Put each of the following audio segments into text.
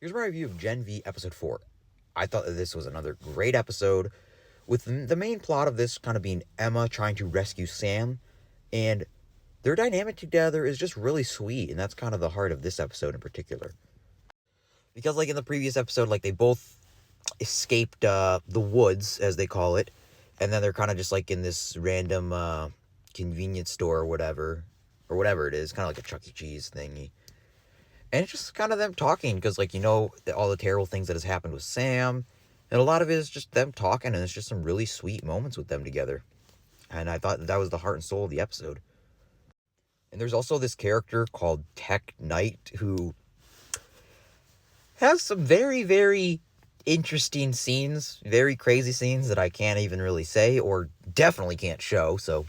Here's my review of Gen V Episode 4. I thought that this was another great episode, with the main plot of this kind of being Emma trying to rescue Sam, and their dynamic together is just really sweet, and that's kind of the heart of this episode in particular. Because, like, in the previous episode, like, they both escaped the woods, as they call it, and then they're kind of just, like, in this random convenience store or whatever it is, kind of like a Chuck E. Cheese thingy. And it's just kind of them talking, because, like, all the terrible things that has happened with Sam, and a lot of it is just them talking, and it's just some really sweet moments with them together. And I thought that was the heart and soul of the episode. And there's also this character called Tech Knight, who has some very, very interesting scenes, very crazy scenes that I can't even really say, or definitely can't show, so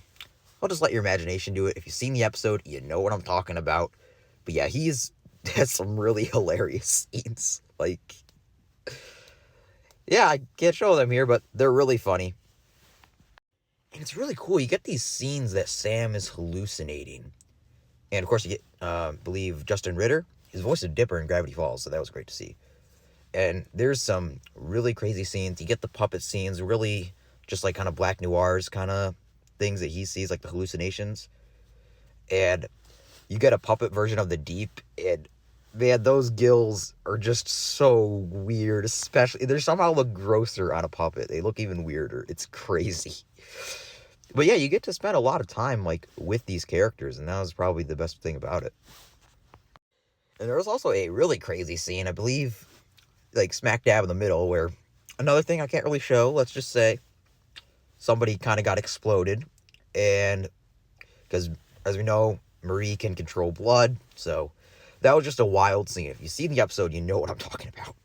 I'll just let your imagination do it. If you've seen the episode, you know what I'm talking about. But yeah, has some really hilarious scenes. Like, yeah, I can't show them here, but they're really funny. And it's really cool. You get these scenes that Sam is hallucinating. And of course, you get, I believe, Justin Ritter. His voice is Dipper in Gravity Falls, so that was great to see. And there's some really crazy scenes. You get the puppet scenes, really just like kind of Black Noirs kind of things that he sees, like the hallucinations. And you get a puppet version of the Deep, and man, those gills are just so weird. Especially, they somehow look grosser on a puppet. They look even weirder. It's crazy. But yeah, you get to spend a lot of time, like, with these characters, and that was probably the best thing about it. And there was also a really crazy scene, I believe, like, smack dab in the middle, where another thing I can't really show, let's just say, somebody kind of got exploded, and because, as we know, Marie can control blood, so that was just a wild scene. If you see the episode, you know what I'm talking about.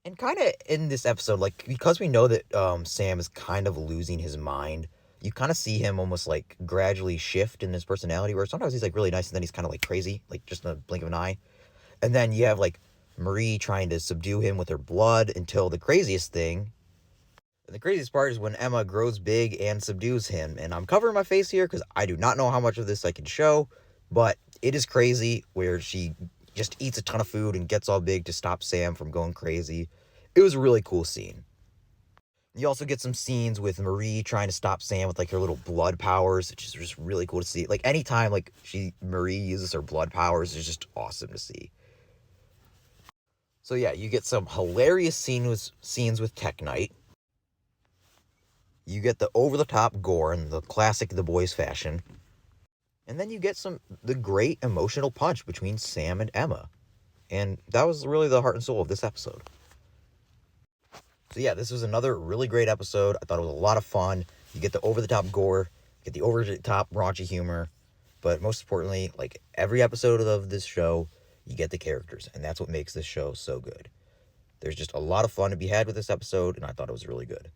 And kind of in this episode, like, because we know that Sam is kind of losing his mind, you kind of see him almost, like, gradually shift in his personality, where sometimes he's, like, really nice, and then he's kind of, like, crazy, like, just in a blink of an eye. And then you have, like, Marie trying to subdue him with her blood until the craziest thing. And the craziest part is when Emma grows big and subdues him. And I'm covering my face here because I do not know how much of this I can show, but it is crazy where she just eats a ton of food and gets all big to stop Sam from going crazy. It was a really cool scene. You also get some scenes with Marie trying to stop Sam with, like, her little blood powers, which is just really cool to see. Like, anytime, like, Marie uses her blood powers, it's just awesome to see. So yeah, you get some hilarious scenes with Tech Knight. You get the over-the-top gore in the classic The Boys fashion. And then you get the great emotional punch between Sam and Emma. And that was really the heart and soul of this episode. So yeah, this was another really great episode. I thought it was a lot of fun. You get the over-the-top gore, get the over-the-top raunchy humor, but most importantly, like every episode of this show, you get the characters, and that's what makes this show so good. There's just a lot of fun to be had with this episode, and I thought it was really good.